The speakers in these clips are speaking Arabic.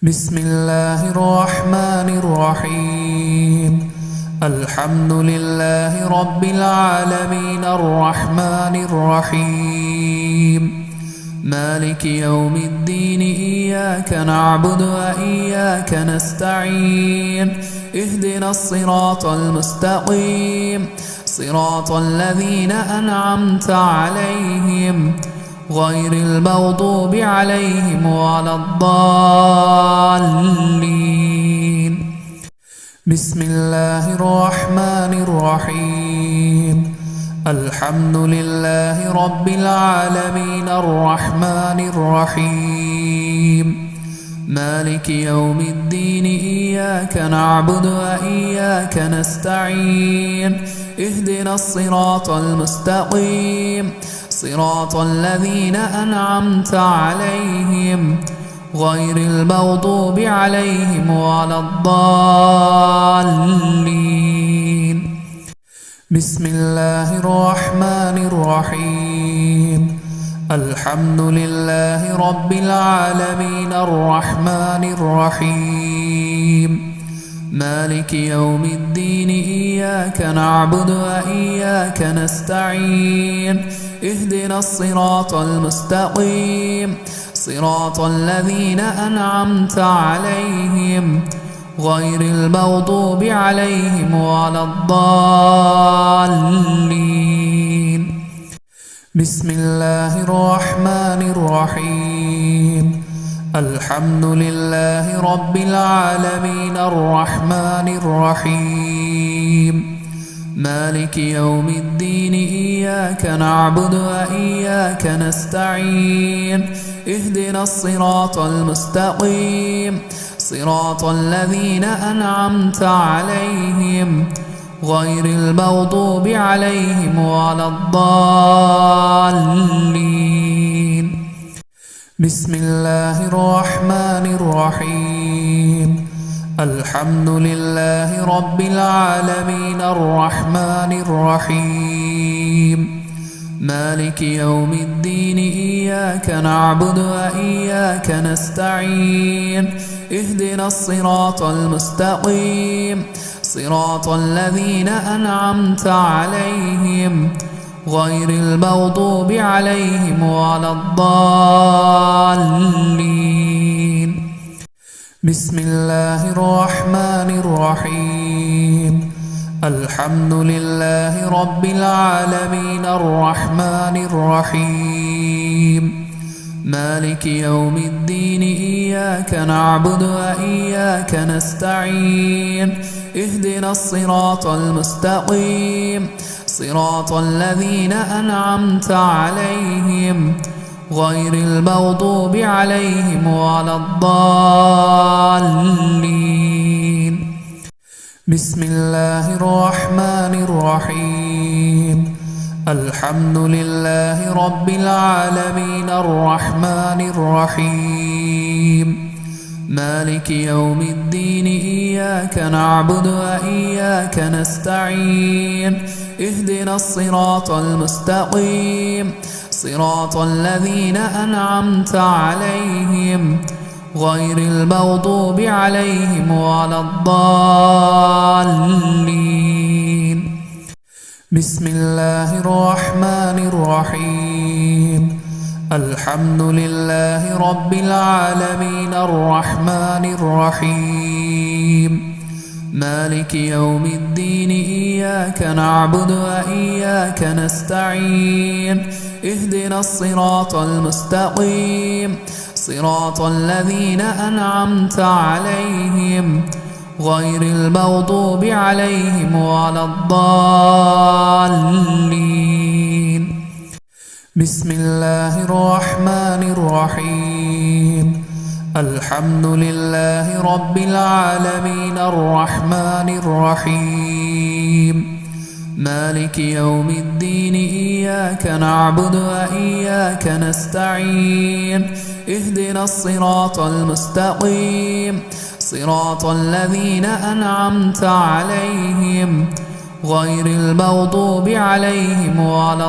بسم الله الرحمن الرحيم. الحمد لله رب العالمين الرحمن الرحيم مالك يوم الدين. إياك نعبد وإياك نستعين. اهدنا الصراط المستقيم صراط الذين أنعمت عليهم غير المغضوب عليهم ولا الضالين. بسم الله الرحمن الرحيم. الحمد لله رب العالمين الرحمن الرحيم مالك يوم الدين. إياك نعبد وإياك نستعين. اهدنا الصراط المستقيم صراط الذين أنعمت عليهم غير المغضوب عليهم ولا الضالين. بسم الله الرحمن الرحيم. الحمد لله رب العالمين الرحمن الرحيم مالك يوم الدين. إياك نعبد وإياك نستعين. اهدنا الصراط المستقيم صراط الذين أنعمت عليهم غير المغضوب عليهم ولا الضالين. بسم الله الرحمن الرحيم. الحمد لله رب العالمين الرحمن الرحيم مالك يوم الدين. إياك نعبد وإياك نستعين. اهدنا الصراط المستقيم صراط الذين أنعمت عليهم غير المغضوب عليهم ولا الضالين. بسم الله الرحمن الرحيم. الحمد لله رب العالمين الرحمن الرحيم مالك يوم الدين. إياك نعبد وإياك نستعين. اهدنا الصراط المستقيم صراط الذين أنعمت عليهم غير المغضوب عليهم ولا الضالين. بسم الله الرحمن الرحيم. الحمد لله رب العالمين الرحمن الرحيم مالك يوم الدين. إياك نعبد وإياك نستعين. اهدنا الصراط المستقيم صراط الذين أنعمت عليهم غير المغضوب عليهم ولا الضالين. بسم الله الرحمن الرحيم. الحمد لله رب العالمين الرحمن الرحيم مالك يوم الدين. إياك نعبد وإياك نستعين. اهدنا الصراط المستقيم صراط الذين أنعمت عليهم غير المغضوب عليهم ولا الضالين. بسم الله الرحمن الرحيم. الحمد لله رب العالمين الرحمن الرحيم مالك يوم الدين. إياك نعبد وإياك نستعين. اهدنا الصراط المستقيم صراط الذين أنعمت عليهم غير المغضوب عليهم ولا الضالين. بسم الله الرحمن الرحيم. الحمد لله رب العالمين الرحمن الرحيم مالك يوم الدين. إياك نعبد وإياك نستعين. اهدنا الصراط المستقيم صراط الذين أنعمت عليهم غير المغضوب عليهم ولا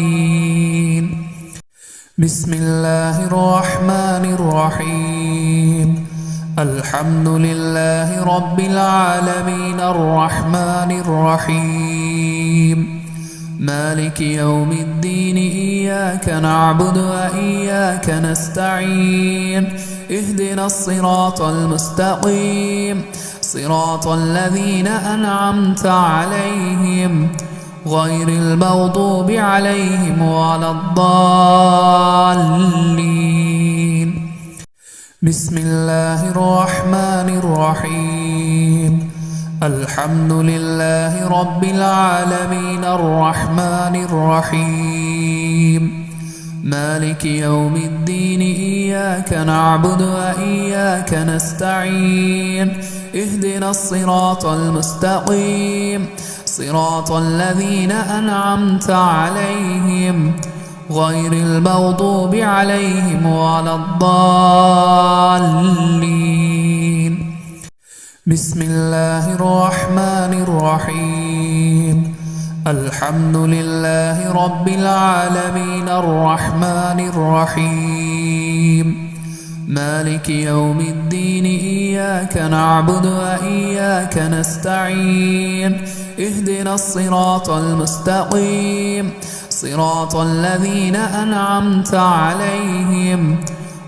الضالين. بسم الله الرحمن الرحيم الحمد لله رب العالمين الرحمن الرحيم مالك يوم الدين إياك نعبد وإياك نستعين اهدنا الصراط المستقيم صراط الذين أنعمت عليهم غير المغضوب عليهم ولا الضالين بسم الله الرحمن الرحيم الحمد لله رب العالمين الرحمن الرحيم مالك يوم الدين إياك نعبد وإياك نستعين اهدنا الصراط المستقيم صراط الذين أنعمت عليهم غير المغضوب عليهم ولا الضالين بسم الله الرحمن الرحيم الحمد لله رب العالمين الرحمن الرحيم مالك يوم الدين إياك نعبد وإياك نستعين اهدنا الصراط المستقيم صراط الذين أنعمت عليهم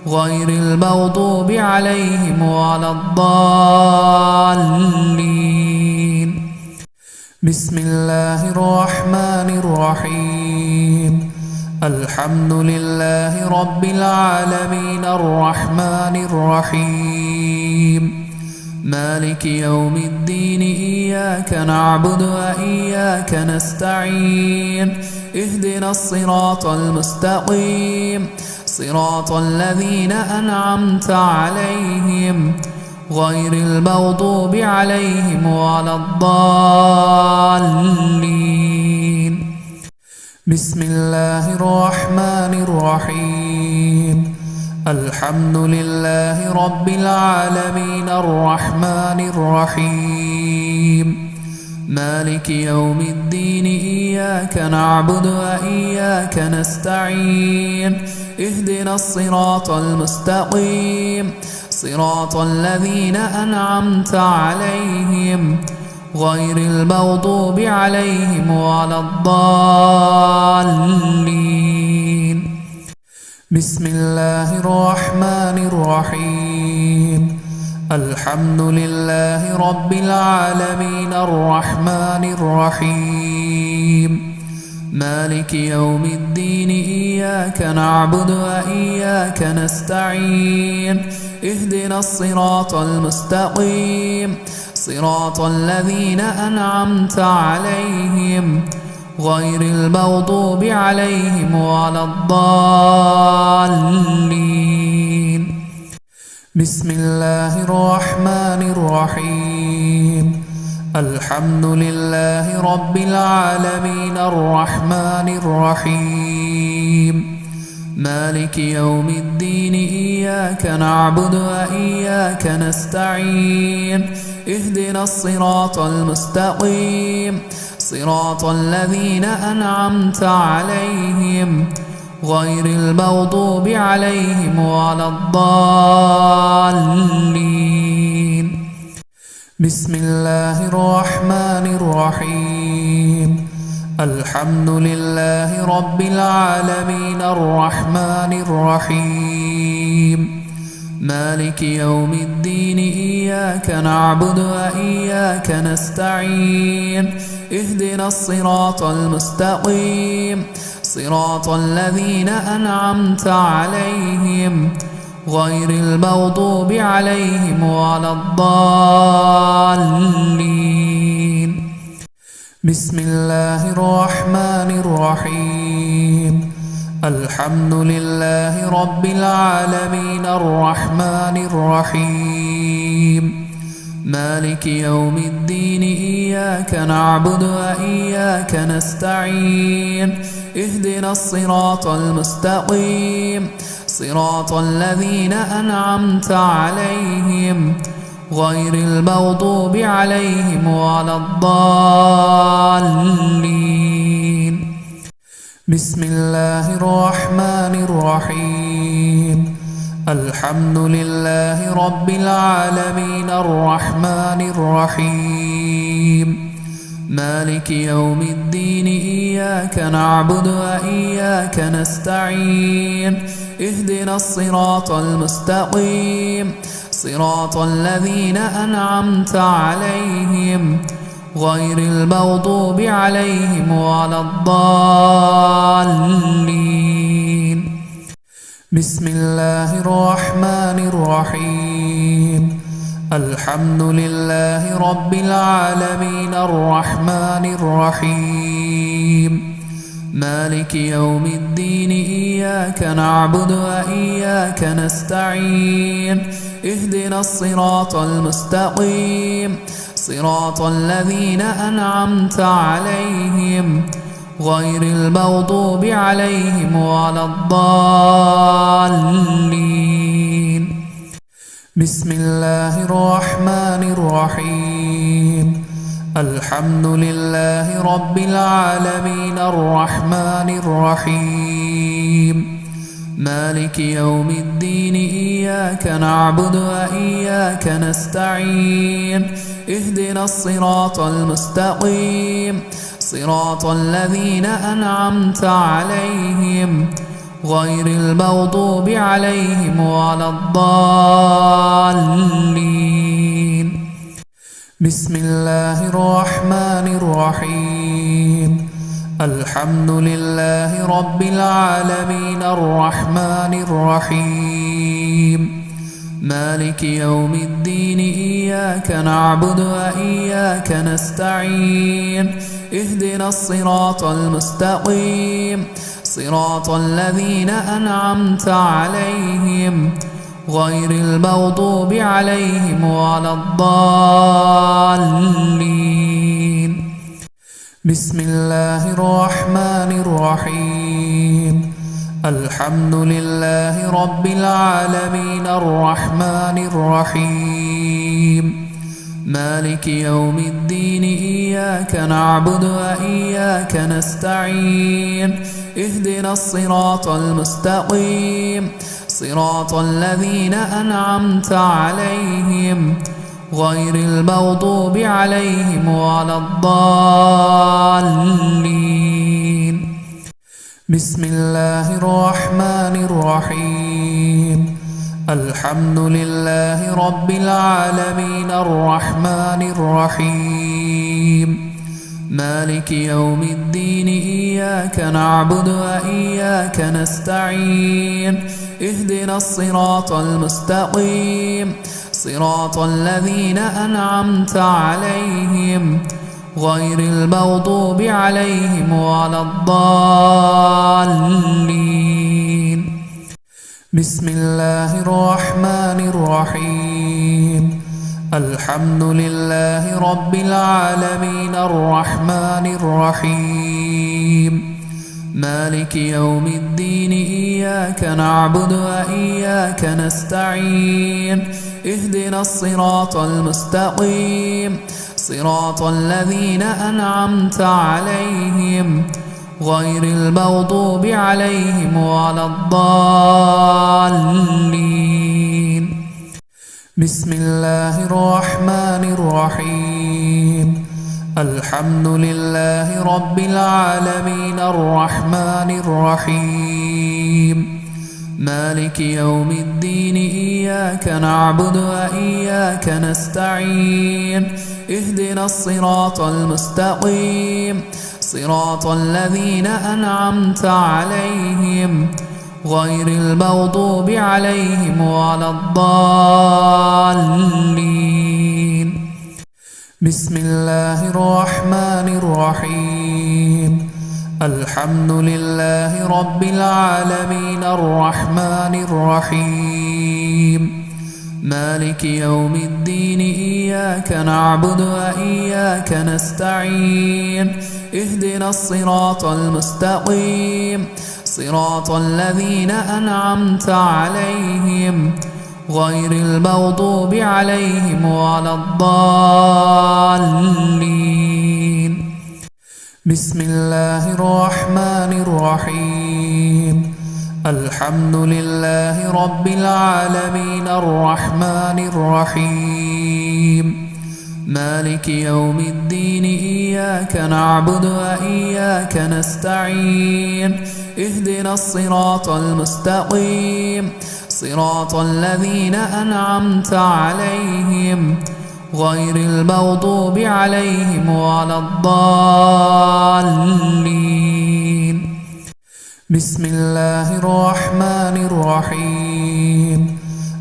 غير المغضوب عليهم ولا الضالين بسم الله الرحمن الرحيم الحمد لله رب العالمين الرحمن الرحيم مالك يوم الدين إياك نعبد وإياك نستعين اهدنا الصراط المستقيم صراط الذين أنعمت عليهم غير المغضوب عليهم ولا الضالين بسم الله الرحمن الرحيم الحمد لله رب العالمين الرحمن الرحيم مالك يوم الدين إياك نعبد وإياك نستعين اهدنا الصراط المستقيم صراط الذين أنعمت عليهم غير المغضوب عليهم ولا الضالين بسم الله الرحمن الرحيم الحمد لله رب العالمين الرحمن الرحيم مالك يوم الدين إياك نعبد وإياك نستعين اهدنا الصراط المستقيم صراط الذين أنعمت عليهم غير المغضوب عليهم ولا الضالين بسم الله الرحمن الرحيم الحمد لله رب العالمين الرحمن الرحيم مالك يوم الدين إياك نعبد وإياك نستعين اهدنا الصراط المستقيم صراط الذين أنعمت عليهم غير المغضوب عليهم ولا الضالين بسم الله الرحمن الرحيم الحمد لله رب العالمين الرحمن الرحيم مالك يوم الدين إياك نعبد وإياك نستعين اهدنا الصراط المستقيم صراط الذين أنعمت عليهم غير المغضوب عليهم ولا الضالين بسم الله الرحمن الرحيم الحمد لله رب العالمين الرحمن الرحيم مالك يوم الدين إياك نعبد وإياك نستعين اهدنا الصراط المستقيم صراط الذين أنعمت عليهم غير المغضوب عليهم ولا الضالين بسم الله الرحمن الرحيم الحمد لله رب العالمين الرحمن الرحيم مالك يوم الدين إياك نعبد وإياك نستعين اهدنا الصراط المستقيم صراط الذين أنعمت عليهم غير المغضوب عليهم ولا الضالين بسم الله الرحمن الرحيم الحمد لله رب العالمين الرحمن الرحيم مالك يوم الدين إياك نعبد وإياك نستعين اهدنا الصراط المستقيم صراط الذين أنعمت عليهم غير المغضوب عليهم ولا الضالين بسم الله الرحمن الرحيم الحمد لله رب العالمين الرحمن الرحيم مالك يوم الدين إياك نعبد وإياك نستعين اهدنا الصراط المستقيم صراط الذين أنعمت عليهم غير المغضوب عليهم ولا الضالين بسم الله الرحمن الرحيم الحمد لله رب العالمين الرحمن الرحيم مالك يوم الدين إياك نعبد وإياك نستعين اهدنا الصراط المستقيم صراط الذين أنعمت عليهم غير المغضوب عليهم ولا الضالين بسم الله الرحمن الرحيم الحمد لله رب العالمين الرحمن الرحيم مالك يوم الدين إياك نعبد وإياك نستعين اهدنا الصراط المستقيم صراط الذين أنعمت عليهم غير المغضوب عليهم ولا الضالين بسم الله الرحمن الرحيم الحمد لله رب العالمين الرحمن الرحيم مالك يوم الدين إياك نعبد وإياك نستعين اهدنا الصراط المستقيم صراط الذين أنعمت عليهم غير المغضوب عليهم ولا الضالين بسم الله الرحمن الرحيم الحمد لله رب العالمين الرحمن الرحيم مالك يوم الدين إياك نعبد وإياك نستعين اهدنا الصراط المستقيم صراط الذين أنعمت عليهم غير المغضوب عليهم ولا الضالين بسم الله الرحمن الرحيم الحمد لله رب العالمين الرحمن الرحيم مالك يوم الدين إياك نعبد وإياك نستعين اهدنا الصراط المستقيم صراط الذين أنعمت عليهم غير المغضوب عليهم ولا الضالين بسم الله الرحمن الرحيم الحمد لله رب العالمين الرحمن الرحيم مالك يوم الدين إياك نعبد وإياك نستعين اهدنا الصراط المستقيم صراط الذين أنعمت عليهم غير المغضوب عليهم ولا الضالين بسم الله الرحمن الرحيم الحمد لله رب العالمين الرحمن الرحيم مالك يوم الدين إياك نعبد وإياك نستعين اهدنا الصراط المستقيم صراط الذين أنعمت عليهم غير المغضوب عليهم ولا الضالين بسم الله الرحمن الرحيم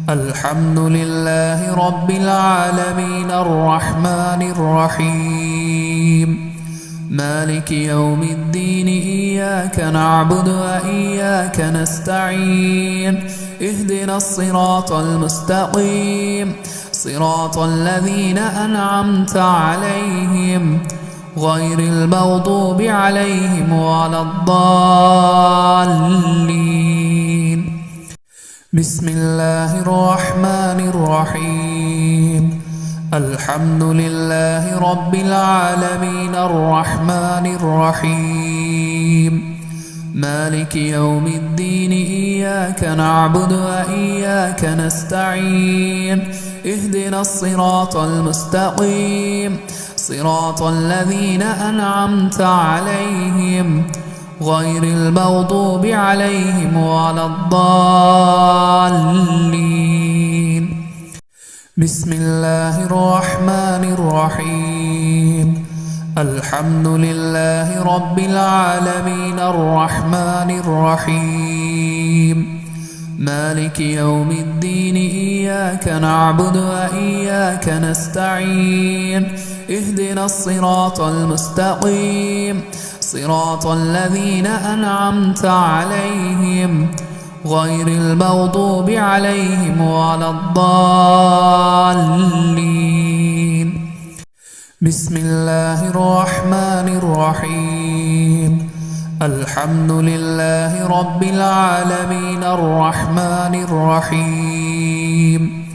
الحمد لله رب العالمين الرحمن الرحيم مالك يوم الدين إياك نعبد وإياك نستعين اهدنا الصراط المستقيم صراط الذين أنعمت عليهم غير المغضوب عليهم ولا الضالين بسم الله الرحمن الرحيم الحمد لله رب العالمين الرحمن الرحيم مالك يوم الدين إياك نعبد وإياك نستعين اهدنا الصراط المستقيم صراط الذين أنعمت عليهم غير المغضوب عليهم ولا الضالين بسم الله الرحمن الرحيم الحمد لله رب العالمين الرحمن الرحيم مالك يوم الدين إياك نعبد وإياك نستعين اهدنا الصراط المستقيم صراط الذين أنعمت عليهم غير المغضوب عليهم ولا الضالين بسم الله الرحمن الرحيم الحمد لله رب العالمين الرحمن الرحيم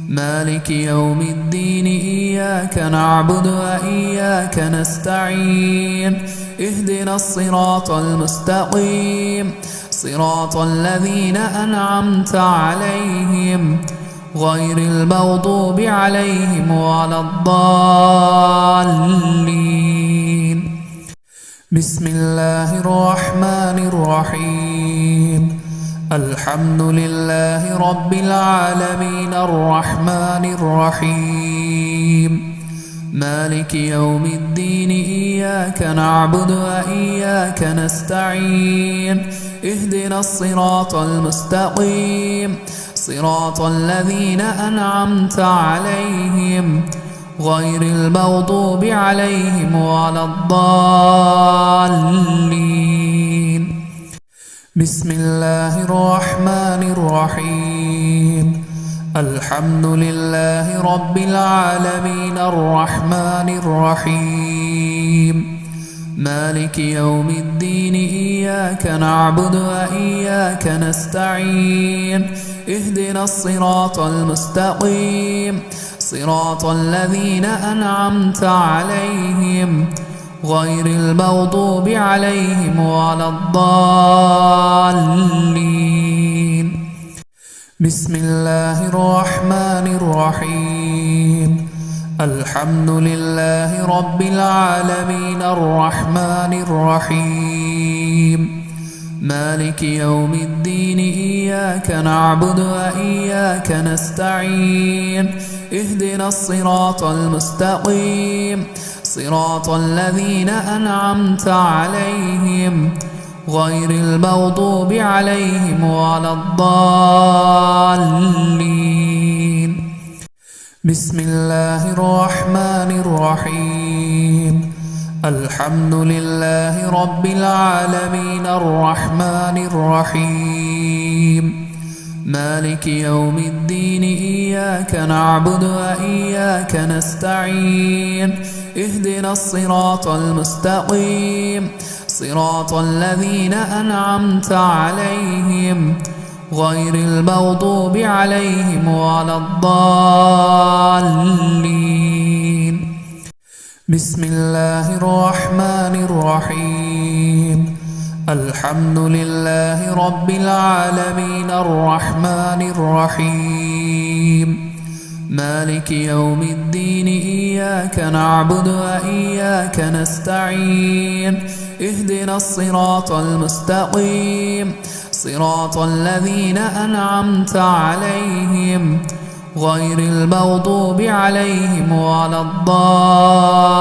مالك يوم الدين إياك نعبد وإياك نستعين اهدنا الصراط المستقيم صراط الذين أنعمت عليهم غير المغضوب عليهم ولا الضالين بسم الله الرحمن الرحيم الحمد لله رب العالمين الرحمن الرحيم مالك يوم الدين إياك نعبد وإياك نستعين اهدنا الصراط المستقيم صراط الذين أنعمت عليهم غير المغضوب عليهم ولا الضالين بسم الله الرحمن الرحيم الحمد لله رب العالمين الرحمن الرحيم مالك يوم الدين إياك نعبد وإياك نستعين اهدنا الصراط المستقيم صراط الذين أنعمت عليهم غير المغضوب عليهم ولا الضالين بسم الله الرحمن الرحيم الحمد لله رب العالمين الرحمن الرحيم مالك يوم الدين إياك نعبد وإياك نستعين اهدنا الصراط المستقيم صراط الذين أنعمت عليهم غير المغضوب عليهم ولا الضالين بسم الله الرحمن الرحيم الحمد لله رب العالمين الرحمن الرحيم مالك يوم الدين إياك نعبد وإياك نستعين اهدنا الصراط المستقيم صراط الذين أنعمت عليهم غير المغضوب عليهم ولا الضالين بسم الله الرحمن الرحيم الحمد لله رب العالمين الرحمن الرحيم مالك يوم الدين إياك نعبد وإياك نستعين اهدنا الصراط المستقيم صراط الذين أنعمت عليهم غير المغضوب عليهم ولا الضالين